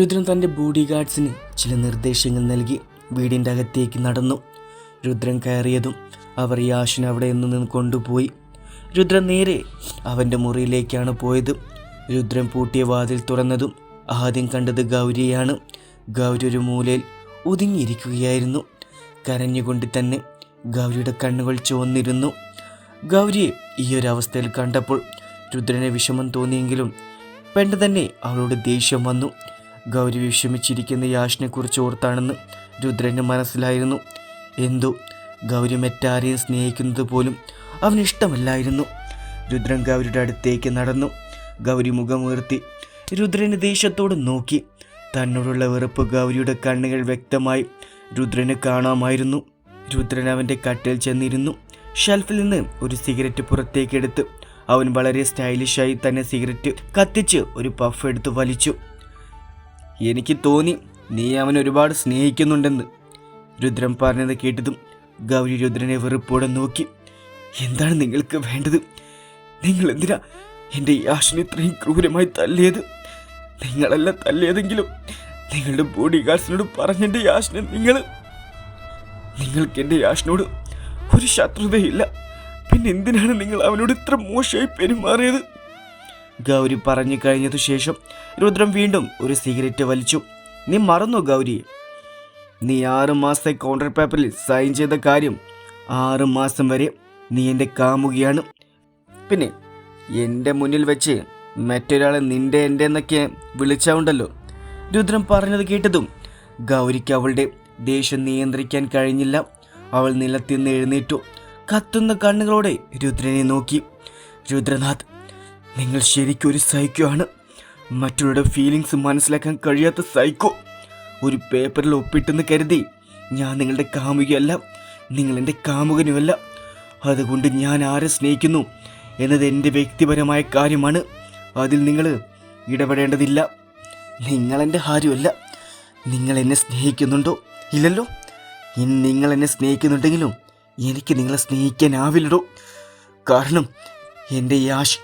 രുദ്രൻ തൻ്റെ ബോഡി ഗാർഡ്സിന് ചില നിർദ്ദേശങ്ങൾ നൽകി വീടിൻ്റെ അകത്തേക്ക് നടന്നു. രുദ്രൻ കയറിയതും അവർ യാഷിനെ അവിടെ നിന്ന് കൊണ്ടുപോയി. രുദ്രൻ നേരെ അവൻ്റെ മുറിയിലേക്കാണ് പോയത്. രുദ്രൻ പൂട്ടിയ വാതിൽ തുറന്നതും ആദ്യം കണ്ടത് ഗൗരിയാണ്. ഗൗരി ഒരു മൂലയിൽ ഒതുങ്ങിയിരിക്കുകയായിരുന്നു. കരഞ്ഞുകൊണ്ട് തന്നെ ഗൗരിയുടെ കണ്ണുകൾ ചുവന്നിരുന്നു. ഗൗരിയെ ഈ ഒരു അവസ്ഥയിൽ കണ്ടപ്പോൾ രുദ്രന് വിഷമം തോന്നിയെങ്കിലും പെട്ടെന്ന് തന്നെ അവളോട് ദേഷ്യം വന്നു. ഗൗരി വിഷമിച്ചിരിക്കുന്ന യാഷിനെക്കുറിച്ച് ഓർത്താണെന്ന് രുദ്രന് മനസ്സിലായിരുന്നു. എന്തോ ഗൗരി മറ്റാരെയും സ്നേഹിക്കുന്നത് പോലും അവനിഷ്ടമല്ലായിരുന്നു. രുദ്രൻ ഗൗരിയുടെ അടുത്തേക്ക് നടന്നു. ഗൗരി മുഖമുയർത്തി രുദ്രന് ദേഷ്യത്തോട് നോക്കി. തന്നോടുള്ള വെറുപ്പ് ഗൗരിയുടെ കണ്ണുകൾ വ്യക്തമായി രുദ്രന് കാണാമായിരുന്നു. രുദ്രൻ അവൻ്റെ കട്ടിൽ ചെന്നിരുന്നു. ഷെൽഫിൽ നിന്ന് ഒരു സിഗരറ്റ് പുറത്തേക്കെടുത്ത് അവൻ വളരെ സ്റ്റൈലിഷായി തന്നെ സിഗരറ്റ് കത്തിച്ച് ഒരു പഫ് എടുത്ത് വലിച്ചു. എനിക്ക് തോന്നി നീ അവൻ ഒരുപാട് സ്നേഹിക്കുന്നുണ്ടെന്ന്. രുദ്രൻ പറഞ്ഞത് കേട്ടതും ഗൗരി രുദ്രനെ വെറുപ്പോടെ നോക്കി. എന്താണ് നിങ്ങൾക്ക് വേണ്ടത്? നിങ്ങൾ എന്തിനാ എൻ്റെ യാഷിനെ ഇത്രയും ക്രൂരമായി തല്ലിയത്? നിങ്ങളല്ല തല്ലിയതെങ്കിലും നിങ്ങളുടെ ബോഡി ഗാർഡ്സിനോട് പറഞ്ഞെൻ്റെ യാഷിനെ നിങ്ങൾക്ക് എൻ്റെ യാഷിനോട് ഒരു ശത്രുതയില്ല. പിന്നെ എന്തിനാണ് നിങ്ങൾ അവനോട് ഇത്ര മോശമായി പെരുമാറിയത്? ഗൗരി പറഞ്ഞു കഴിഞ്ഞതു ശേഷം രുദ്രൻ വീണ്ടും ഒരു സിഗരറ്റ് വലിച്ചു. നീ മറന്നു ഗൗരി? നീ 6 മാസത്തെ കൗണ്ടർ പേപ്പറിൽ സൈൻ ചെയ്ത കാര്യം. 6 മാസം വരെ നീ എൻ്റെ കാമുകിയാണ്. പിന്നെ എൻ്റെ മുന്നിൽ വെച്ച് മറ്റൊരാളെ നിൻ്റെ എൻ്റെ എന്നൊക്കെ വിളിച്ചാവുണ്ടല്ലോ. രുദ്രൻ പറഞ്ഞത് കേട്ടതും ഗൗരിക്ക് അവളുടെ ദേഷ്യം നിയന്ത്രിക്കാൻ കഴിഞ്ഞില്ല. അവൾ നിലത്തിൽ നിന്ന് എഴുന്നേറ്റു. കത്തുന്ന കണ്ണുകളോടെ രുദ്രനെ നോക്കി. രുദ്രനാഥ്, നിങ്ങൾ ശരിക്കും ഒരു സൈക്കോ ആണ്. മറ്റുള്ളവരുടെ ഫീലിങ്സ് മനസ്സിലാക്കാൻ കഴിയാത്ത സൈക്കോ. ഒരു പേപ്പറിൽ ഒപ്പിട്ടെന്ന് കരുതി ഞാൻ നിങ്ങളുടെ കാമുകയല്ല, നിങ്ങൾ എൻ്റെ കാമുകനുമല്ല. അതുകൊണ്ട് ഞാൻ ആരെ സ്നേഹിക്കുന്നു എന്നത് എൻ്റെ വ്യക്തിപരമായ കാര്യമാണ്. അതിൽ നിങ്ങൾ ഇടപെടേണ്ടതില്ല. നിങ്ങളെൻ്റെ ആരുമല്ല. നിങ്ങൾ എന്നെ സ്നേഹിക്കുന്നുണ്ടോ? ഇല്ലല്ലോ. ഇനി നിങ്ങൾ എന്നെ സ്നേഹിക്കുന്നുണ്ടെങ്കിലും എനിക്ക് നിങ്ങളെ സ്നേഹിക്കാനാവില്ലടോ. കാരണം എൻ്റെ യാഷ്,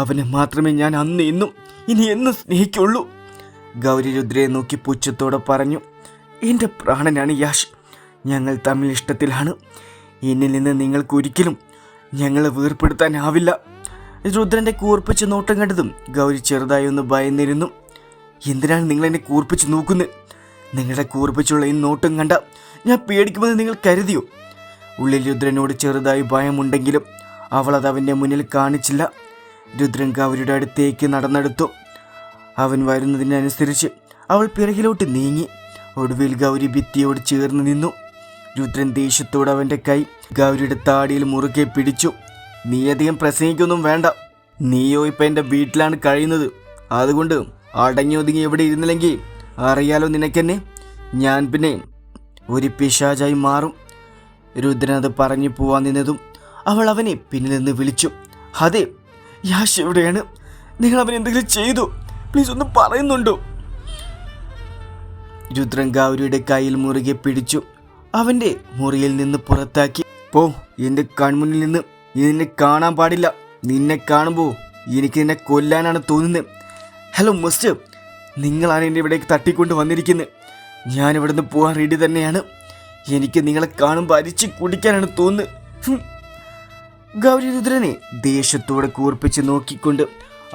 അവനെ മാത്രമേ ഞാൻ അന്ന് ഇന്നും ഇനി എന്നും സ്നേഹിക്കുള്ളൂ. ഗൗരി രുദ്രയെ നോക്കി പുച്ഛത്തോടെ പറഞ്ഞു. എൻ്റെ പ്രാണനാണ് യാഷ്. ഞങ്ങൾ തമ്മിൽ ഇഷ്ടത്തിലാണ്. എന്നിൽ നിന്ന് നിങ്ങൾക്കൊരിക്കലും ഞങ്ങളെ വേർപ്പെടുത്താനാവില്ല. രുദ്രൻ്റെ കൂർപ്പിച്ച് നോട്ടം കണ്ടതും ഗൗരി ചെറുതായി ഒന്ന് ഭയന്നിരുന്നു. എന്തിനാണ് നിങ്ങളെന്നെ കൂർപ്പിച്ച് നോക്കുന്നത്? നിങ്ങളുടെ കൂർപ്പിച്ചുള്ള ഈ നോട്ടം കണ്ട ഞാൻ പേടിക്കുമെന്ന് നിങ്ങൾ കരുതിയോ? ഉള്ളിൽ രുദ്രനോട് ചെറുതായി ഭയമുണ്ടെങ്കിലും അവൾ അത് അവൻ്റെ മുന്നിൽ കാണിച്ചില്ല. രുദ്രൻ ഗൗരിയുടെ അടുത്തേക്ക് നടന്നെടുത്തു. അവൻ വരുന്നതിനനുസരിച്ച് അവൾ പിറകിലോട്ട് നീങ്ങി. ഒടുവിൽ ഗൗരി ഭിത്തിയോട് ചേർന്ന് നിന്നു. രുദ്രൻ ദേഷ്യത്തോട് അവൻ്റെ കൈ ഗൗരിയുടെ താടിയിൽ മുറുകെ പിടിച്ചു. നീ അധികം പ്രസംഗിക്കൊന്നും വേണ്ട. നീയോ ഇപ്പം എൻ്റെ വീട്ടിലാണ് കഴിയുന്നത്. അതുകൊണ്ട് അടങ്ങി ഒതുങ്ങി എവിടെ ഇരുന്നില്ലെങ്കിൽ അറിയാലോ നിനക്കെന്നെ. ഞാൻ പിന്നെ ഒരു പിശാചായി മാറും. രുദ്രൻ അത് പറഞ്ഞു പോവാൻ നിന്നതും അവൾ അവനെ പിന്നിൽ നിന്ന് വിളിച്ചു. അതെ, യാഷ് എവിടെയാണ്? നിങ്ങൾ അവൻ എന്തെങ്കിലും ചെയ്തു? പ്ലീസ് ഒന്ന് പറയുന്നുണ്ടോ? രുദ്രൻ ഗൗരിയുടെ കയ്യിൽ മുറുകെ പിടിച്ചു അവൻ്റെ മുറിയിൽ നിന്ന് പുറത്താക്കി. പോ, എൻ്റെ കൺമുന്നിൽ നിന്ന്. നിന്നെ കാണാൻ പാടില്ല. നിന്നെ കാണുമ്പോൾ എനിക്ക് നിന്നെ കൊല്ലാനാണ് തോന്നുന്നത്. ഹലോ മിസ്റ്റർ, നിങ്ങളാണ് എന്നെ ഇവിടേക്ക് തട്ടിക്കൊണ്ട് വന്നിരിക്കുന്നത്. ഞാനിവിടെ നിന്ന് പോകാൻ റെഡി തന്നെയാണ്. എനിക്ക് നിങ്ങളെ കാണുമ്പോൾ അരിച്ച് കുടിക്കാനാണ് തോന്നുന്നത്. ഗൗരി രുദ്രനെ ദേഷ്യത്തോടെ കൂർപ്പിച്ച് നോക്കിക്കൊണ്ട്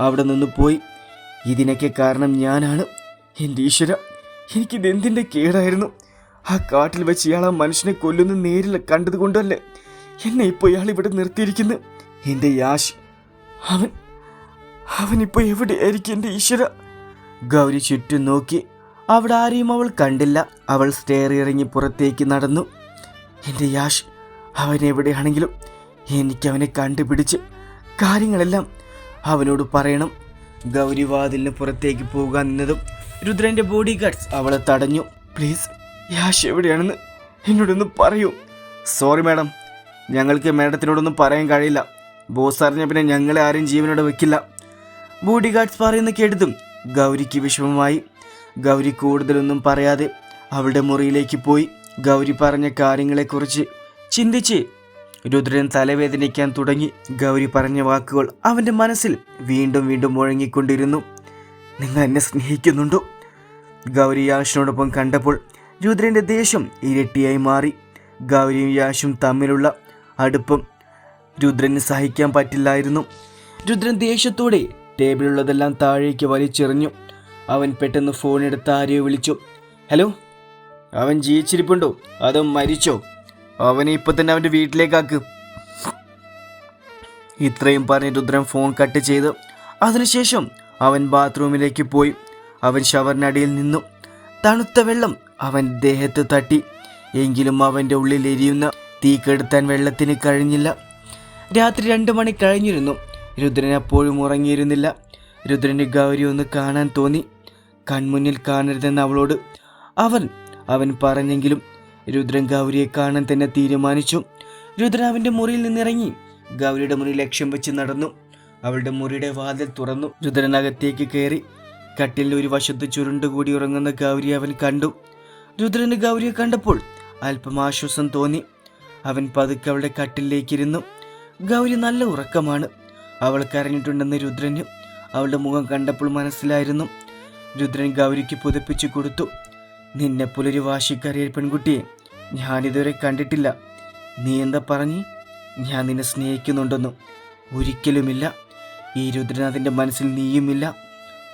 അവിടെ നിന്ന് പോയി. ഇതിനൊക്കെ കാരണം ഞാനാണ്. എൻ്റെ ഈശ്വര, എനിക്കിതെന്തിൻ്റെ കേടായിരുന്നു? ആ കാട്ടിൽ വെച്ച് ഇയാൾ ആ മനുഷ്യനെ കൊല്ലുന്ന നേരിൽ കണ്ടത് കൊണ്ടല്ലേ എന്നെ ഇപ്പോൾ ഇയാൾ ഇവിടെ നിർത്തിയിരിക്കുന്നത്. എൻ്റെ യാഷ്, അവനിപ്പോൾ എവിടെയായിരിക്കും എൻ്റെ ഈശ്വര? ഗൗരി ചുറ്റും നോക്കി. അവിടെ ആരെയും അവൾ കണ്ടില്ല. അവൾ സ്റ്റെയർ ഇറങ്ങി പുറത്തേക്ക് നടന്നു. എൻ്റെ യാഷ്, അവൻ എവിടെയാണെങ്കിലും എനിക്കവനെ കണ്ടുപിടിച്ച് കാര്യങ്ങളെല്ലാം അവനോട് പറയണം. ഗൗരി വാതിലിന് പുറത്തേക്ക് പോകാൻ നിന്നതും രുദ്രൻ്റെ ബോഡി ഗാർഡ്സ് അവളെ തടഞ്ഞു. പ്ലീസ്, യാഷ് എവിടെയാണെന്ന് എന്നോടൊന്ന് പറയൂ. സോറി മാഡം, ഞങ്ങൾക്ക് മാഡത്തിനോടൊന്നും പറയാൻ കഴിയില്ല. ബോസ് അറിഞ്ഞ പിന്നെ ഞങ്ങളെ ആരും ജീവനോടെ വെക്കില്ല. ബോഡി ഗാർഡ്സ് പറയുന്ന കേട്ടതും ഗൗരിക്ക് വിഷമമായി. ഗൗരി കൂടുതലൊന്നും പറയാതെ അവളുടെ മുറിയിലേക്ക് പോയി. ഗൗരി പറഞ്ഞ കാര്യങ്ങളെക്കുറിച്ച് ചിന്തിച്ച് രുദ്രൻ തലവേദനിക്കാൻ തുടങ്ങി. ഗൗരി പറഞ്ഞ വാക്കുകൾ അവൻ്റെ മനസ്സിൽ വീണ്ടും വീണ്ടും മുഴങ്ങിക്കൊണ്ടിരുന്നു. നിങ്ങൾ എന്നെ സ്നേഹിക്കുന്നുണ്ടോ? ഗൗരി യാഷിനോടൊപ്പം കണ്ടപ്പോൾ രുദ്രൻ്റെ ദേഷ്യം ഇരട്ടിയായി മാറി. ഗൗരിയും യാഷും തമ്മിലുള്ള അടുപ്പം രുദ്രന് സഹിക്കാൻ പറ്റില്ലായിരുന്നു. രുദ്രൻ ദേഷ്യത്തോടെ ടേബിളുള്ളതെല്ലാം താഴേക്ക് വലിച്ചെറിഞ്ഞു. അവൻ പെട്ടെന്ന് ഫോണെടുത്ത് ആരെയോ വിളിച്ചു. ഹലോ, അവൻ ജീവിച്ചിരിപ്പുണ്ടോ അതോ മരിച്ചോ? അവനെ ഇപ്പൊ തന്നെ അവൻ്റെ വീട്ടിലേക്കാക്ക്. ഇത്രയും പറഞ്ഞ് രുദ്രൻ ഫോൺ കട്ട് ചെയ്ത് അതിനുശേഷം അവൻ ബാത്റൂമിലേക്ക് പോയി. അവൻ ഷവറിനടിയിൽ നിന്നു. തണുത്ത വെള്ളം അവൻ ദേഹത്ത് തട്ടി. എങ്കിലും അവൻ്റെ ഉള്ളിൽ എരിയുന്ന തീ കെടുത്താൻ വെള്ളത്തിന് കഴിഞ്ഞില്ല. രാത്രി 2 മണി കഴിഞ്ഞിരുന്നു. രുദ്രൻ അപ്പോഴും ഉറങ്ങിയിരുന്നില്ല. രുദ്രന് ഗൗരി ഒന്ന് കാണാൻ തോന്നി. കൺമുന്നിൽ കാണരുതെന്ന് അവളോട് അവൻ പറഞ്ഞെങ്കിലും രുദ്രൻ ഗൗരിയെ കാണാൻ തന്നെ തീരുമാനിച്ചു. രുദ്രൻ അവൻ്റെ മുറിയിൽ നിന്നിറങ്ങി ഗൗരിയുടെ മുന്നിൽ ലക്ഷ്യം വെച്ച് നടന്നു. അവളുടെ മുറിയുടെ വാതിൽ തുറന്നു. രുദ്രൻ അകത്തേക്ക് കയറി. കട്ടിലിൽ ഒരു വശത്ത് ചുരുണ്ടുകൂടി ഉറങ്ങുന്ന ഗൗരി അവൻ കണ്ടു. രുദ്രന് ഗൗരിയെ കണ്ടപ്പോൾ അല്പം ആശ്വാസം തോന്നി. അവൻ പതുക്കെ അവളുടെ കട്ടിലേക്കിരുന്നു. ഗൗരി നല്ല ഉറക്കമാണ്. അവൾ കരഞ്ഞിട്ടുണ്ടെന്ന് രുദ്രന് അവളുടെ മുഖം കണ്ടപ്പോൾ മനസ്സിലായിരുന്നു. രുദ്രൻ ഗൗരിക്ക് പുതപ്പിച്ചു കൊടുത്തു. നിന്നെപ്പോലൊരു വാശിക്കറിയ പെൺകുട്ടിയെ ഞാനിതുവരെ കണ്ടിട്ടില്ല. നീ എന്താ പറഞ്ഞ്? ഞാൻ നിന്നെ സ്നേഹിക്കുന്നുണ്ടെന്നും? ഒരിക്കലുമില്ല. ഈ രുദ്രൻ അതിൻ്റെ മനസ്സിൽ നീയുമില്ല,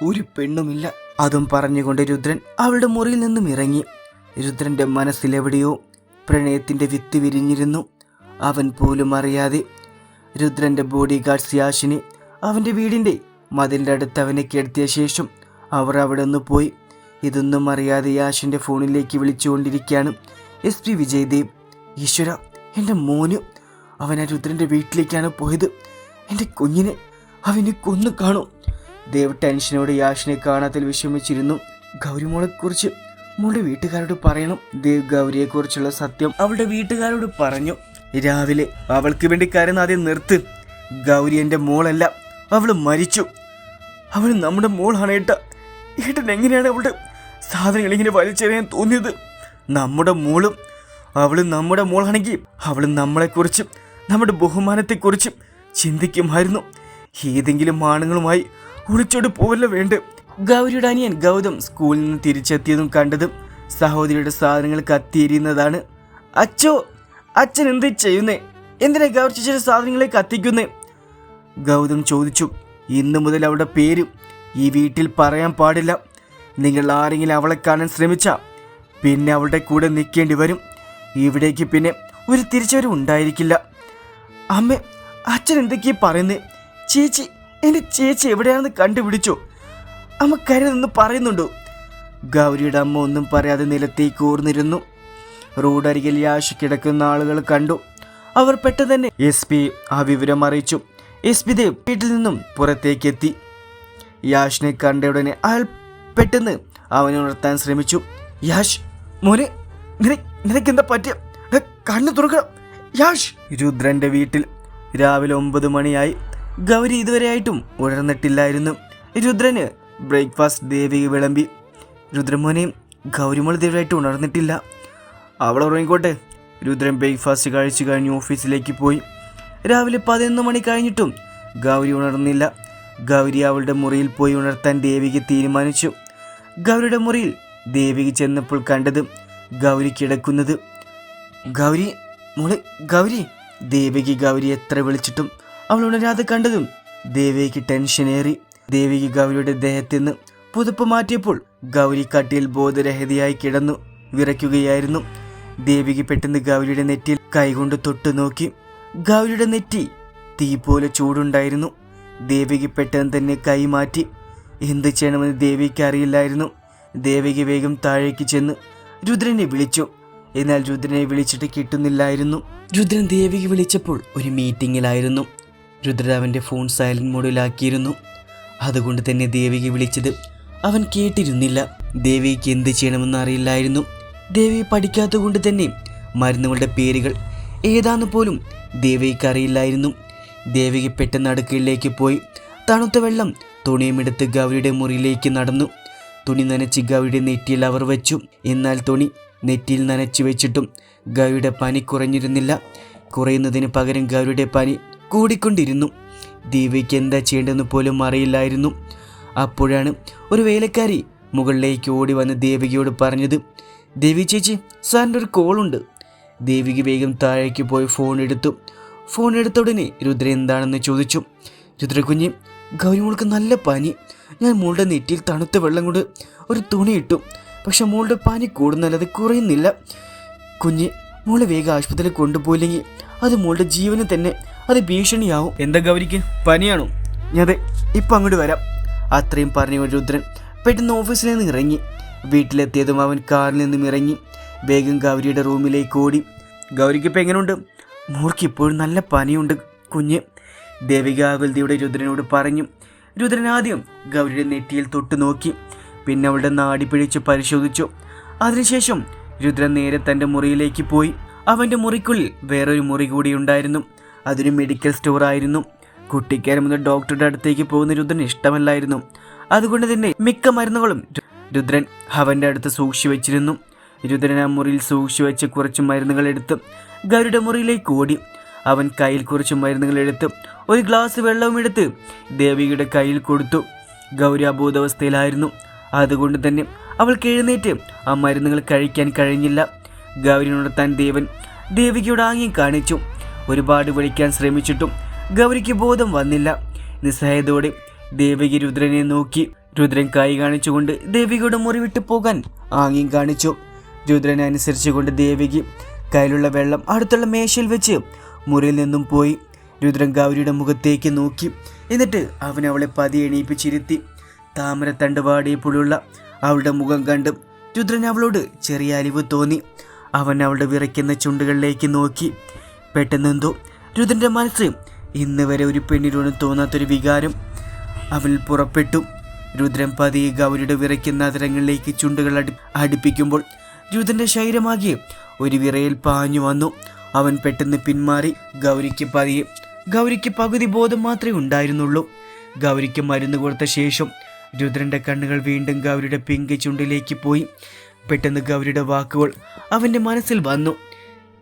ഒരു പെണ്ണുമില്ല. അതും പറഞ്ഞുകൊണ്ട് രുദ്രൻ അവളുടെ മുറിയിൽ നിന്നും ഇറങ്ങി. രുദ്രൻ്റെ മനസ്സിലെവിടെയോ പ്രണയത്തിൻ്റെ വിത്ത് വിരിഞ്ഞിരുന്നു. അവൻ പോലും അറിയാതെ. രുദ്രൻ്റെ ബോഡി ഗാർഡ്സ് യാഷിനെ അവൻ്റെ വീടിൻ്റെ മതിലിൻ്റെ അടുത്ത് അവനെ കിടത്തിയ ശേഷം അവർ അവിടെ നിന്ന് പോയി. ഇതൊന്നും അറിയാതെ യാഷിൻ്റെ ഫോണിലേക്ക് വിളിച്ചുകൊണ്ടിരിക്കുകയാണ് SP വിജയ്ദേവ്. ഈശ്വര, എൻ്റെ മോന്! അവൻ ആ രുദ്രൻ്റെ വീട്ടിലേക്കാണ് പോയത്. എൻ്റെ കുഞ്ഞിനെ അവനെ കൊന്നു കാണും. ദേവ് ടെൻഷനോടെ യാഷിനെ കാണാത്തിൽ വിഷമിച്ചിരുന്നു. ഗൗരിമോളെക്കുറിച്ച് മോളുടെ വീട്ടുകാരോട് പറയണം. ദേവ് ഗൗരിയെക്കുറിച്ചുള്ള സത്യം അവളുടെ വീട്ടുകാരോട് പറഞ്ഞു. രാവിലെ അവൾക്ക് വേണ്ടി കരഞ്ഞാദ്യം നിർത്ത്. ഗൗരി എൻ്റെ മോളല്ല, അവൾ മരിച്ചു. അവൾ നമ്മുടെ മോളാണ് ഏട്ടൻ എങ്ങനെയാണ് അവളുടെ സാധനങ്ങൾ ഇങ്ങനെ വലിച്ചെറിയാൻ തോന്നിയത്? നമ്മുടെ മോളും അവളും നമ്മുടെ മോളാണെങ്കിൽ അവൾ നമ്മളെക്കുറിച്ചും നമ്മുടെ ബഹുമാനത്തെക്കുറിച്ചും ചിന്തിക്കുമായിരുന്നു. ഏതെങ്കിലും ആണുങ്ങളുമായി ഒളിച്ചോട് പോവല്ല വേണ്ട. ഗൗരിയുടെ അനിയൻ ഗൗതം സ്കൂളിൽ നിന്ന് തിരിച്ചെത്തിയതും കണ്ടതും സഹോദരിയുടെ സാധനങ്ങൾ കത്തിയെരിയുന്നതാണ്. അച്ഛൻ എന്ത് ചെയ്യുന്നേ? എന്തിനാ ഗൗരി ചേച്ചിയുടെ സാധനങ്ങളെ കത്തിക്കുന്നേ? ഗൗതം ചോദിച്ചു. ഇന്നു മുതൽ അവളുടെ പേര് ഈ വീട്ടിൽ പറയാൻ പാടില്ല. നിങ്ങൾ ആരെങ്കിലും അവളെ കാണാൻ ശ്രമിച്ചാൽ പിന്നെ അവളുടെ കൂടെ നിൽക്കേണ്ടി വരും. ഇവിടേക്ക് പിന്നെ ഒരു തിരിച്ചുവരവ് ഉണ്ടായിരിക്കില്ല. അമ്മ, അച്ഛൻ എന്തൊക്കെയാ പറയുന്നേ? ചേച്ചി, എൻ്റെ ചേച്ചി എവിടെയാണെന്ന് കണ്ടുപിടിച്ചോ? അമ്മ കരുതെന്ന് പറയുന്നുണ്ടോ? ഗൗരിയുടെ അമ്മ ഒന്നും പറയാതെ നിലത്തേക്ക് ഊർന്നിരുന്നു. റോഡരികിൽ യാഷ് കിടക്കുന്ന ആളുകൾ കണ്ടു. അവർ പെട്ടെന്ന് തന്നെ SP ആ വിവരം അറിയിച്ചു. SP ദേവ് വീട്ടിൽ നിന്നും പുറത്തേക്കെത്തി. യാഷിനെ കണ്ട ഉടനെ അയാൾ പെട്ടെന്ന് അവനെ ഉണർത്താൻ ശ്രമിച്ചു. യാഷ്, മോനെ, നിനക്കെന്താ പറ്റിയ? കണ്ണു തുറക്കണം യാഷ്. രുദ്രന്റെ വീട്ടിൽ രാവിലെ 9 മണിയായി. ഗൗരി ഇതുവരെയായിട്ടും ഉണർന്നിട്ടില്ലായിരുന്നു. രുദ്രന് ബ്രേക്ക്ഫാസ്റ്റ് ദേവിക വിളമ്പി. രുദ്രമോനെയും ഗൗരിമോൾ ദേവിയായിട്ട് ഉണർന്നിട്ടില്ല, അവൾ ഉറങ്ങിക്കോട്ടെ. രുദ്രൻ ബ്രേക്ക്ഫാസ്റ്റ് കഴിച്ചു കഴിഞ്ഞ് ഓഫീസിലേക്ക് പോയി. രാവിലെ 11 മണി കഴിഞ്ഞിട്ടും ഗൗരി ഉണർന്നില്ല. ഗൗരി അവളുടെ മുറിയിൽ പോയി ഉണർത്താൻ ദേവിക തീരുമാനിച്ചു. ഗൗരിയുടെ മുറിയിൽ ദേവിക ചെന്നപ്പോൾ കണ്ടത് ഗൗരി കിടക്കുന്നത്. ഗൗരി, മോളെ ഗൗരി. ദേവിക ഗൗരി എത്ര വിളിച്ചിട്ടും അവൾ ഉണരാതെ കണ്ടതും ദേവിക്ക് ടെൻഷനേറി. ദേവിക ഗൗരിയുടെ ദേഹത്തിൽ നിന്ന് പുതുപ്പ് മാറ്റിയപ്പോൾ ഗൗരി കട്ടിയിൽ ബോധരഹിതയായി കിടന്നു വിറയ്ക്കുകയായിരുന്നു. ദേവിക പെട്ടെന്ന് ഗൗരിയുടെ നെറ്റിയിൽ കൈകൊണ്ട് തൊട്ടു നോക്കി. ഗൗരിയുടെ നെറ്റി തീ പോലെ ചൂടുണ്ടായിരുന്നു. ദേവിക പെട്ടെന്ന് തന്നെ കൈ മാറ്റി. എന്ത് ചെയ്യണമെന്ന് ദേവിക്ക് അറിയില്ലായിരുന്നു. ദേവിക വേഗം താഴേക്ക് ചെന്ന് രുദ്രനെ വിളിച്ചു. എന്നാൽ രുദ്രനെ വിളിച്ചിട്ട് കിട്ടുന്നില്ലായിരുന്നു. രുദ്രൻ ദേവിക വിളിച്ചപ്പോൾ ഒരു മീറ്റിങ്ങിലായിരുന്നു. രുദ്രൻ അവൻ്റെ ഫോൺ സൈലന്റ് മോഡിലാക്കിയിരുന്നു. അതുകൊണ്ട് തന്നെ ദേവിക വിളിച്ചത് അവൻ കേട്ടിരുന്നില്ല. ദേവിക്ക് എന്ത് ചെയ്യണമെന്ന് അറിയില്ലായിരുന്നു. ദേവി പഠിക്കാത്തത് കൊണ്ട് തന്നെ മരുന്നുകളുടെ പേരുകൾ ഏതാന്ന് പോലും ദേവിക്ക് അറിയില്ലായിരുന്നു. ദേവിക പെട്ടെന്ന് അടുക്കളയിലേക്ക് പോയി തണുത്ത വെള്ളം തുണിയുമെടുത്ത് ഗൗരിയുടെ മുറിയിലേക്ക് നടന്നു. തുണി നനച്ച് ഗൗരിയുടെ നെറ്റിയിൽ അവർ വെച്ചു. എന്നാൽ തുണി നെറ്റിയിൽ നനച്ചു വെച്ചിട്ടും ഗൗരിയുടെ പനി കുറഞ്ഞിരുന്നില്ല. കുറയുന്നതിന് പകരം ഗൗരിയുടെ പനി കൂടിക്കൊണ്ടിരുന്നു. ദേവിക്ക് എന്താ ചെയ്യേണ്ടതെന്ന് പോലും അറിയില്ലായിരുന്നു. അപ്പോഴാണ് ഒരു വേലക്കാരി മുകളിലേക്ക് ഓടി വന്ന് ദേവികയോട് പറഞ്ഞത്. ദേവി ചേച്ചി, സാറിൻ്റെ ഒരു കോളുണ്ട്. ദേവിക വേഗം താഴേക്ക് പോയി ഫോൺ എടുത്ത ഉടനെ രുദ്ര എന്താണെന്ന് ചോദിച്ചു. രുദ്രകുഞ്ഞ്, ഗൗരി മോൾക്ക് നല്ല പനി. ഞാൻ മോളുടെ നെറ്റിയിൽ തണുത്ത വെള്ളം കൊണ്ട് ഒരു തുണി ഇട്ടു. പക്ഷെ മോളുടെ പനി കൂടുന്നല്ലാതെ കുറയുന്നില്ല. കുഞ്ഞ്, മോളെ വേഗം ആശുപത്രിയിൽ കൊണ്ടുപോയില്ലെങ്കിൽ അത് മോളുടെ ജീവന് തന്നെ അത് ഭീഷണിയാവും. എന്താ ഗൗരിക്ക് പനിയാണോ? അതെ, ഇപ്പം അങ്ങോട്ട് വരാം. അത്രയും പറഞ്ഞു രുദ്രൻ പെട്ടെന്ന് ഓഫീസിൽ നിന്ന് ഇറങ്ങി. വീട്ടിലെത്തിയതും അവൻ കാറിൽ നിന്നും ഇറങ്ങി വേഗം ഗൗരിയുടെ റൂമിലേക്ക് ഓടി. ഗൗരിക്ക് ഇപ്പം എങ്ങനെയുണ്ട്? മോൾക്ക് ഇപ്പോഴും നല്ല പനിയുണ്ട് കുഞ്ഞ്, ദേവിക ആകുലതയോടെ രുദ്രനോട് പറഞ്ഞു. രുദ്രൻ ആദ്യം ഗൗരിയുടെ നെറ്റിയിൽ തൊട്ട് നോക്കി, പിന്നെ അവളുടെ നാടി പിടിച്ച് പരിശോധിച്ചു. അതിനുശേഷം രുദ്രൻ നേരെ തൻ്റെ മുറിയിലേക്ക് പോയി. അവൻ്റെ മുറിക്കുള്ളിൽ വേറൊരു മുറി കൂടി ഉണ്ടായിരുന്നു. അതൊരു മെഡിക്കൽ സ്റ്റോർ ആയിരുന്നു. കുട്ടിക്കാരമെന്ന ഡോക്ടറുടെ അടുത്തേക്ക് പോകുന്ന രുദ്രന് ഇഷ്ടമല്ലായിരുന്നു. അതുകൊണ്ട് തന്നെ മിക്ക മരുന്നുകളും രുദ്രൻ അവൻ്റെ അടുത്ത് സൂക്ഷിച്ചു വെച്ചിരുന്നു. രുദ്രൻ ആ മുറിയിൽ സൂക്ഷിച്ചു വെച്ച് കുറച്ച് മരുന്നുകൾ എടുത്ത് ഗൗരിയുടെ മുറിയിലേക്ക് ഓടി. അവൻ കയ്യിൽ കുറച്ച് മരുന്നുകൾ എടുത്ത് ഒരു ഗ്ലാസ് വെള്ളവും എടുത്ത് ദേവികയുടെ കയ്യിൽ കൊടുത്തു. ഗൗരി അബോധാവസ്ഥയിലായിരുന്നു. അതുകൊണ്ട് തന്നെ അവൾക്ക് എഴുന്നേറ്റ് ആ മരുന്നുകൾ കഴിക്കാൻ കഴിഞ്ഞില്ല. ഗൗരിനുണർത്താൻ ദേവികയുടെ ആംഗ്യം കാണിച്ചു. ഒരുപാട് വിളിക്കാൻ ശ്രമിച്ചിട്ടും ഗൗരിക്ക് ബോധം വന്നില്ല. നിസ്സഹായതയോടെ ദേവിക രുദ്രനെ നോക്കി. രുദ്രൻ കൈ കാണിച്ചുകൊണ്ട് ദേവികയുടെ മുറി വിട്ടു പോകാൻ ആംഗ്യം കാണിച്ചു. രുദ്രനെ അനുസരിച്ചുകൊണ്ട് ദേവിക കയ്യിലുള്ള വെള്ളം അടുത്തുള്ള മേശയിൽ വെച്ച് മുറിയിൽ നിന്നും പോയി. രുദ്രൻ ഗൗരിയുടെ മുഖത്തേക്ക് നോക്കി. എന്നിട്ട് അവൻ അവളെ പതിയെ എണീപ്പിച്ചിരുത്തി. താമരത്തണ്ട് വാടിയപ്പോഴുള്ള അവളുടെ മുഖം കണ്ട് രുദ്രൻ അവളോട് ചെറിയ അലിവ് തോന്നി. അവൻ അവളുടെ വിറയ്ക്കുന്ന ചുണ്ടുകളിലേക്ക് നോക്കി. പെട്ടെന്നെന്തോ രുദ്രൻ്റെ മനസ്സ് ഇന്ന് വരെ ഒരു പെണ്ണിനോടും തോന്നാത്തൊരു വികാരം അവനിൽ പുറപ്പെട്ടു. രുദ്രൻ പതിയെ ഗൗരിയുടെ വിറയ്ക്കുന്ന അതരങ്ങളിലേക്ക് ചുണ്ടുകൾ അടുപ്പിക്കുമ്പോൾ രുദ്രൻ്റെ ശരീരമാകെ ഒരു വിറയിൽ പാഞ്ഞു വന്നു. അവൻ പെട്ടെന്ന് പിന്മാറി. ഗൗരിക്ക് പകുതി ബോധം മാത്രമേ ഉണ്ടായിരുന്നുള്ളൂ. ഗൗരിക്ക് മരുന്ന് കൊടുത്ത ശേഷം രുദ്രൻ്റെ കണ്ണുകൾ വീണ്ടും ഗൗരിയുടെ പിങ്ക് ചുണ്ടിലേക്ക് പോയി. പെട്ടെന്ന് ഗൗരിയുടെ വാക്കുകൾ അവൻ്റെ മനസ്സിൽ വന്നു.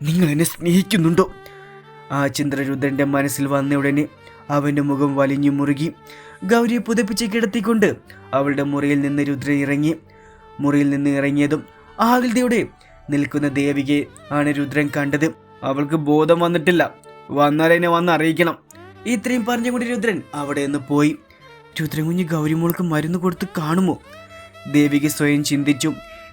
നിങ്ങൾ എന്നെ സ്നേഹിക്കുന്നുണ്ടോ? ആ ചിന്ത രുദ്രൻ്റെ മനസ്സിൽ വന്ന ഉടനെ അവൻ്റെ മുഖം വലിഞ്ഞു മുറുകി. ഗൗരിയെ പുതപ്പിച്ച് കിടത്തിക്കൊണ്ട് അവളുടെ മുറിയിൽ നിന്ന് രുദ്രൻ ഇറങ്ങി. മുറിയിൽ നിന്ന് ഇറങ്ങിയതും ആകുലതയോടെ നിൽക്കുന്ന ദേവികയെ ആണ് രുദ്രൻ കണ്ടത്. അവൾക്ക് ബോധം വന്നിട്ടില്ല, വന്നാലെന്നെ വന്ന് അറിയിക്കണം. ഇത്രയും പറഞ്ഞുകൊണ്ട് രുദ്രൻ അവിടെ നിന്ന് പോയി. രുദ്രൻ കുഞ്ഞ് ഗൗരി മോൾക്ക് മരുന്ന് കൊടുത്ത് കാണുമോ? ദേവിക സ്വയം ചിന്തിച്ചു.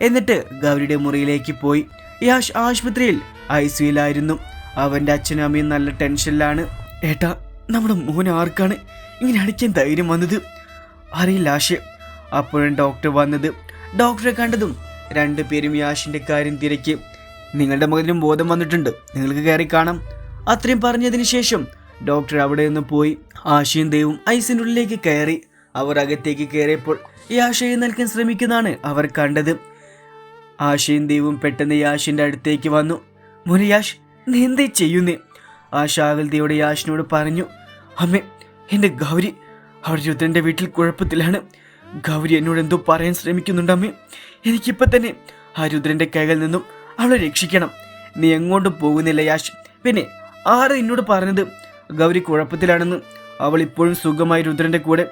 എന്നിട്ട് ഗൗരിയുടെ മുറിയിലേക്ക് പോയി. യാഷ് ആശുപത്രിയിൽ ICUയിലായിരുന്നു. അവൻ്റെ അച്ഛനും അമ്മയും നല്ല ടെൻഷനിലാണ്. ഏട്ടാ, നമ്മുടെ മോനെ ആർക്കാണ് ഇങ്ങനെ അടിക്കാൻ ധൈര്യം വന്നത്? അറിയില്ല ആശ്. അപ്പോഴും ഡോക്ടർ വന്നത്. ഡോക്ടറെ കണ്ടതും രണ്ടുപേരും യാഷിൻ്റെ കാര്യം തിരക്കി. നിങ്ങളുടെ മകനും ബോധം വന്നിട്ടുണ്ട്, നിങ്ങൾക്ക് കയറി കാണാം. അത്രയും പറഞ്ഞതിന് ശേഷം ഡോക്ടർ അവിടെ നിന്ന് പോയി. ആശയും ദേവും ഐസിൻ്റെ ഉള്ളിലേക്ക് കയറി. അവർ അകത്തേക്ക് കയറിയപ്പോൾ യാഷയെ നൽകാൻ ശ്രമിക്കുന്നതാണ് അവർ കണ്ടത്. ആശയും ദേവും പെട്ടെന്ന് യാഷിൻ്റെ അടുത്തേക്ക് വന്നു. മോനെ യാഷ്, നീ എന്തേ ചെയ്യുന്നേ? ആശ ആകുലതയോടെ യാഷിനോട് പറഞ്ഞു. അമ്മേ, എൻ്റെ ഗൗരി അവർ രുദ്രൻ്റെ വീട്ടിൽ കുഴപ്പത്തിലാണ്. ഗൗരി എന്നോട് എന്തോ പറയാൻ ശ്രമിക്കുന്നുണ്ട് അമ്മേ. എനിക്കിപ്പോൾ തന്നെ ആ രുദ്രൻ്റെ കൈകളിൽ നിന്നും അവളെ രക്ഷിക്കണം. നീ എങ്ങോട്ടും പോകുന്നില്ല യാഷ്. പിന്നെ ആരാ എന്നോട് പറഞ്ഞത് ഗൗരി കുഴപ്പത്തിലാണെന്ന്? അവൾ ഇപ്പോഴും സുഖമായി രുദ്രൻ്റെ കൂടെ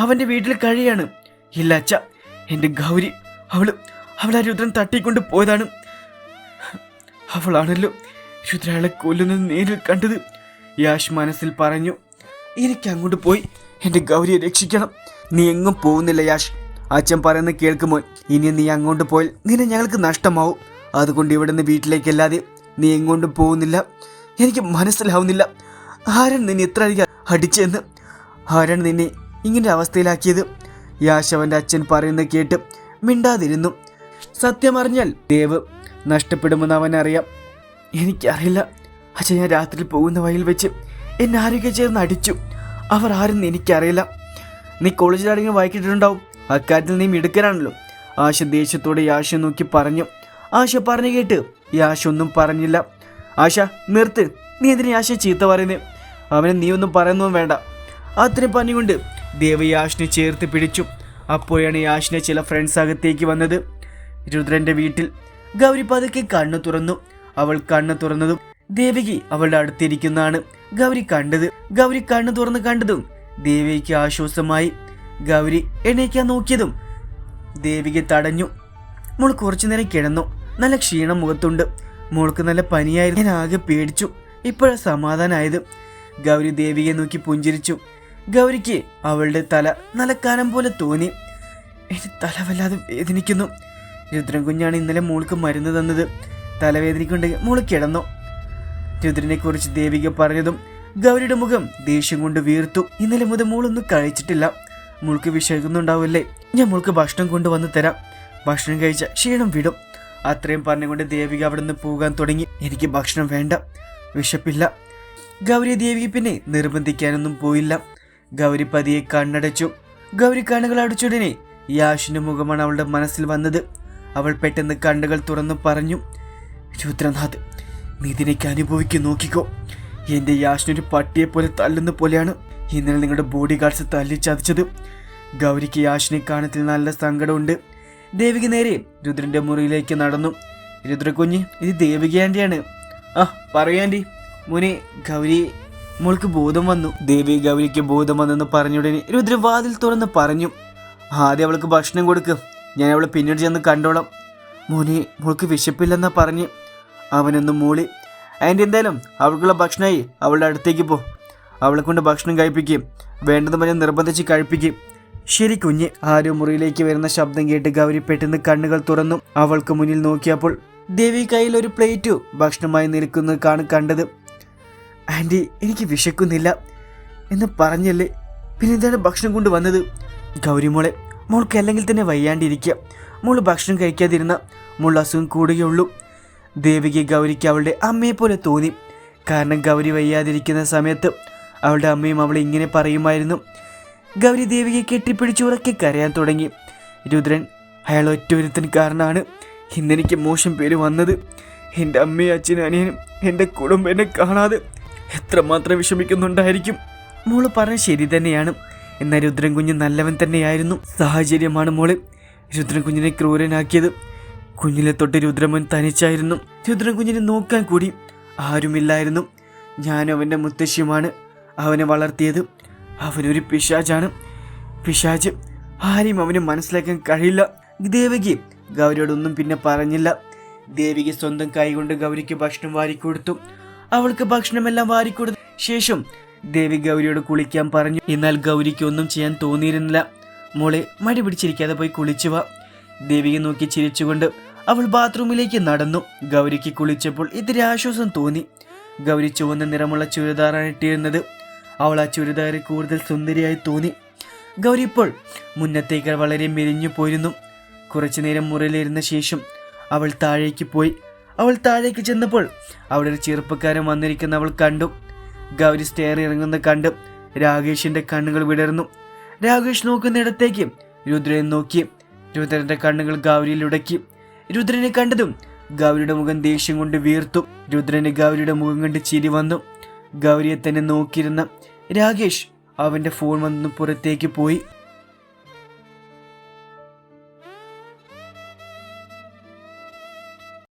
അവൻ്റെ വീട്ടിൽ കഴിയാണ്. ഇല്ല അച്ഛ, എൻ്റെ ഗൗരി അവൾ ആ രുദ്രൻ തട്ടിക്കൊണ്ട് പോയതാണ്. അവളാണല്ലോ രുദ്രയാളെ കൊല്ലുന്നത് നേരിൽ കണ്ടത്. യാഷ് മനസ്സിൽ പറഞ്ഞു. എനിക്ക് അങ്ങോട്ട് പോയി എൻ്റെ ഗൗരിയെ രക്ഷിക്കണം. നീ എങ്ങും പോകുന്നില്ല യാഷ്. അച്ഛൻ പറയുന്നത് കേൾക്കുമോ? ഇനി നീ അങ്ങോട്ട് പോയാൽ നിന്നെ ഞങ്ങൾക്ക് നഷ്ടമാവും. അതുകൊണ്ട് ഇവിടെ നിന്ന് വീട്ടിലേക്കല്ലാതെ നീ എങ്ങോട്ടും പോകുന്നില്ല. എനിക്ക് മനസ്സിലാവുന്നില്ല, ആരാണ് നിന്നെ ഇത്ര അധികം അടിച്ചെന്ന്? ആരാണ് നിന്നെ ഇങ്ങനെ അവസ്ഥയിലാക്കിയത്? യാഷ് അവൻ്റെ അച്ഛൻ പറയുന്നത് കേട്ട് മിണ്ടാതിരുന്നു. സത്യം അറിഞ്ഞാൽ ദേവ് നഷ്ടപ്പെടുമെന്ന് അവനറിയാം. എനിക്കറിയില്ല അച്ഛൻ, ഞാൻ രാത്രി പോകുന്ന വഴിയിൽ വെച്ച് എന്നെ ആരൊക്കെ ചേർന്ന് അടിച്ചു. അവർ ആരെന്ന് എനിക്കറിയില്ല. നീ കോളേജിൽ ആരെങ്കിലും വായിക്കിട്ടുണ്ടാവും. അക്കാര്യത്തിൽ നീ മിടുക്കനാണല്ലോ. ആശ ദേഷ്യത്തോടെ യാഷ നോക്കി പറഞ്ഞു. ആശ പറഞ്ഞു കേട്ട് യാഷ ഒന്നും പറഞ്ഞില്ല. ആശ നിർത്ത്, നീ എന്തിനാ യാഷ ചീത്ത പറയുന്നത്? അവനെ നീ ഒന്നും പറയുന്നതും വേണ്ട. അത്രയും പറഞ്ഞുകൊണ്ട് ദേവ് യാഷിനെ ചേർത്ത് പിടിച്ചു. അപ്പോഴാണ് യാഷിനെ ചില ഫ്രണ്ട്സ് അകത്തേക്ക് വന്നത്. രുദ്രൻ്റെ വീട്ടിൽ ഗൗരി പതുക്കെ കണ്ണു തുറന്നു. അവൾ കണ്ണു തുറന്നതും ദേവികി അവളുടെ അടുത്തിരിക്കുന്നതാണ് ഗൗരി കണ്ടത്. ഗൗരി കണ്ണു തുറന്ന് കണ്ടതും ദേവിക്ക് ആശ്വാസമായി. ഗൗരി എണീക്കാൻ നോക്കിയതും ദേവിക തടഞ്ഞു. മോൾ കുറച്ചു നേരം കിടന്നു. നല്ല ക്ഷീണം മുഖത്തുണ്ട്. മോൾക്ക് നല്ല പനിയായിരുന്നു. ഞാൻ ആകെ പേടിച്ചു. ഇപ്പോഴാണ് സമാധാനമായത്. ഗൗരി ദേവികയെ നോക്കി പുഞ്ചിരിച്ചു. ഗൗരിക്ക് അവളുടെ തല നല്ല കനം പോലെ തോന്നി. എനിക്ക് തല വല്ലാതെ വേദനിക്കുന്നു. രുദ്രൻ കുഞ്ഞാണ് ഇന്നലെ മോൾക്ക് മരുന്ന് തന്നത്. തലവേദനിക്കുണ്ടെങ്കിൽ മോള് കിടന്നോ. രുദ്രനെ കുറിച്ച് ദേവിക പറഞ്ഞതും ഗൗരിയുടെ മുഖം ദേഷ്യം കൊണ്ട് വീർത്തു. ഇന്നലെ മുതൽ മോളൊന്നും കഴിച്ചിട്ടില്ല. മോൾക്ക് വിശക്കുന്നുണ്ടാവില്ലേ? ഞാൻ മോൾക്ക് ഭക്ഷണം കൊണ്ടുവന്ന് തരാം. ഭക്ഷണം കഴിച്ച ക്ഷീണം വിടും. അത്രയും പറഞ്ഞുകൊണ്ട് ദേവിക അവിടെ നിന്ന് പോകാൻ തുടങ്ങി. എനിക്ക് ഭക്ഷണം വേണ്ട, വിശപ്പില്ല. ഗൗരി ദേവിക പിന്നെ നിർബന്ധിക്കാനൊന്നും പോയില്ല. ഗൗരി പതിയെ കണ്ണടച്ചു. ഗൗരി കണ്ണുകൾ അടച്ചുടനെ യാഷിന്റെ മുഖമാണ് അവളുടെ മനസ്സിൽ വന്നത്. അവൾ പെട്ടെന്ന് കണ്ണുകൾ തുറന്നു പറഞ്ഞു, രുദ്രനാഥ്, നീ ഇതിനേക്ക് അനുഭവിക്കും, നോക്കിക്കോ. എന്റെ യാഷിനൊരു പട്ടിയെ പോലെ തല്ലുന്ന പോലെയാണ് ഇന്നലെ നിങ്ങളുടെ ബോഡി ഗാർഡ്സ് തല്ലിച്ചതച്ചത്. ഗൗരിക്ക് യാഷിനെ കാണത്തിൽ നല്ല സങ്കടമുണ്ട്. ദേവിക നേരെ രുദ്രന്റെ മുറിയിലേക്ക് നടന്നു. രുദ്രകുഞ്ഞ്, ഇത് ദേവിക ആന്റിയാണ്. ആ പറയാൻറ്റി. മോനെ, ഗൗരി മോൾക്ക് ബോധം വന്നു. ദേവി ഗൗരിക്ക് ബോധം വന്നെന്ന് പറഞ്ഞുടനെ രുദ്ര വാതിൽ തുറന്ന് പറഞ്ഞു, ആദ്യം അവൾക്ക് ഭക്ഷണം കൊടുക്ക്, ഞാൻ അവളെ പിന്നീട് ചെന്ന് കണ്ടോളാം. മോനെ, മോൾക്ക് വിശപ്പില്ലെന്നാ പറഞ്ഞ്. അവനൊന്ന് മൂളി. ആൻറ്റി, എന്തായാലും അവൾക്കുള്ള ഭക്ഷണമായി അവളുടെ അടുത്തേക്ക് പോ. അവളെ കൊണ്ട് ഭക്ഷണം കഴിപ്പിക്കും. വേണ്ടെന്ന് പറഞ്ഞ് നിർബന്ധിച്ച് കഴിപ്പിക്കും. ശരി കുഞ്ഞ്. ആരോ മുറിയിലേക്ക് വരുന്ന ശബ്ദം കേട്ട് ഗൗരി പെട്ടെന്ന് കണ്ണുകൾ തുറന്നു. അവൾക്ക് മുന്നിൽ നോക്കിയപ്പോൾ ദേവി കയ്യിൽ ഒരു പ്ലേറ്റ് ഭക്ഷണമായി നിൽക്കുന്നത് കണ്ടത്. ആൻറ്റി, എനിക്ക് വിശക്കുന്നില്ല എന്ന് പറഞ്ഞല്ലേ, പിന്നെ എന്താണ് ഭക്ഷണം കൊണ്ട് വന്നത്? ഗൗരി മോളെ, മോൾക്ക് അല്ലെങ്കിൽ തന്നെ വയ്യാണ്ടിരിക്കുക. മോള് ഭക്ഷണം കഴിക്കാതിരുന്ന മോൾ അസുഖം കൂടുകയുള്ളൂ. ദേവിക്ക് ഗൗരിക്ക് അവളുടെ അമ്മയെ പോലെ തോന്നി. കാരണം ഗൗരി വയ്യാതിരിക്കുന്ന സമയത്ത് അവളുടെ അമ്മയും അവളെ ഇങ്ങനെ പറയുമായിരുന്നു. ഗൗരി ദേവിയെ കെട്ടിപ്പിടിച്ച് ഉറക്കെ കരയാൻ തുടങ്ങി. രുദ്രൻ, അയാൾ ഒറ്റൊരുത്തൻ കാരണമാണ് ഇന്നെനിക്ക് മോശം പേര് വന്നത്. എൻ്റെ അമ്മയും അച്ഛനും അനിയനും എൻ്റെ കുടുംബം എന്നെ കാണാതെ എത്രമാത്രം വിഷമിക്കുന്നുണ്ടായിരിക്കും. മോള് പറഞ്ഞ ശരി തന്നെയാണ്. എന്നാൽ രുദ്രൻ കുഞ്ഞ് നല്ലവൻ തന്നെയായിരുന്നു. സാഹചര്യമാണ് മോളെ രുദ്രൻ കുഞ്ഞിനെ ക്രൂരനാക്കിയത്. കുഞ്ഞിലെ തൊട്ട് രുദ്രമോൻ തനിച്ചായിരുന്നു. രുദ്രൻ കുഞ്ഞിനെ നോക്കാൻ കൂടി ആരുമില്ലായിരുന്നു. ഞാനും അവൻ്റെ മുത്തശ്ശിയുമാണ് അവനെ വളർത്തിയത്. അവനൊരു പിശാചാണ്. പിശാച്. ആരെയും അവന് മനസ്സിലാക്കാൻ കഴിയില്ല. ദേവകി ഗൗരിയോടൊന്നും പിന്നെ പറഞ്ഞില്ല. ദേവിക്ക് സ്വന്തം കൈകൊണ്ട് ഗൗരിക്ക് ഭക്ഷണം വാരിക്കൊടുത്തു. അവൾക്ക് ഭക്ഷണമെല്ലാം വാരിക്കൊടുത്ത ശേഷം ദേവി ഗൗരിയോട് കുളിക്കാൻ പറഞ്ഞു. എന്നാൽ ഗൗരിക്ക് ഒന്നും ചെയ്യാൻ തോന്നിയിരുന്നില്ല. മോളെ, മടി പിടിച്ചിരിക്കാതെ പോയി കുളിച്ചു വാ. ദേവിയെ നോക്കി ചിരിച്ചുകൊണ്ട് അവൾ ബാത്റൂമിലേക്ക് നടന്നു. ഗൗരിക്ക് കുളിച്ചപ്പോൾ ഇത്തിരി ആശ്വാസം തോന്നി. ഗൗരി ചുവന്ന നിറമുള്ള ചുരിദാറാണ് ഇട്ടിരുന്നത്. അവൾ ആ ചുരിദാറിൽ കൂടുതൽ സുന്ദരിയായി തോന്നി. ഗൗരി ഇപ്പോൾ മുന്നത്തേക്കാൾ വളരെ മെലിഞ്ഞു പോയിരുന്നു. കുറച്ചു നേരം മുറിയിലിരുന്ന ശേഷം അവൾ താഴേക്ക് പോയി. അവൾ താഴേക്ക് ചെന്നപ്പോൾ അവിടെ ഒരു ചെറുപ്പക്കാരൻ വന്നിരിക്കുന്ന അവൾ കണ്ടു. ഗൗരി സ്റ്റെയർ ഇറങ്ങുന്ന കണ്ട് രാകേഷിന്റെ കണ്ണുകൾ വിടർന്നു. രാകേഷ് നോക്കുന്നിടത്തേക്ക് രുദ്രനെ നോക്കി. രുദ്രന്റെ കണ്ണുകൾ ഗൗരിയിൽ ഉടക്കി. രുദ്രനെ കണ്ടതും ഗൗരിയുടെ മുഖം ദേഷ്യം കൊണ്ട് വീർത്തു. രുദ്രന് ഗൗരിയുടെ മുഖം കണ്ട് ചിരി വന്നു. ഗൗരിയെ തന്നെ നോക്കിയിരുന്ന രാകേഷ് അവന്റെ ഫോൺ വന്ന് പുറത്തേക്ക് പോയി.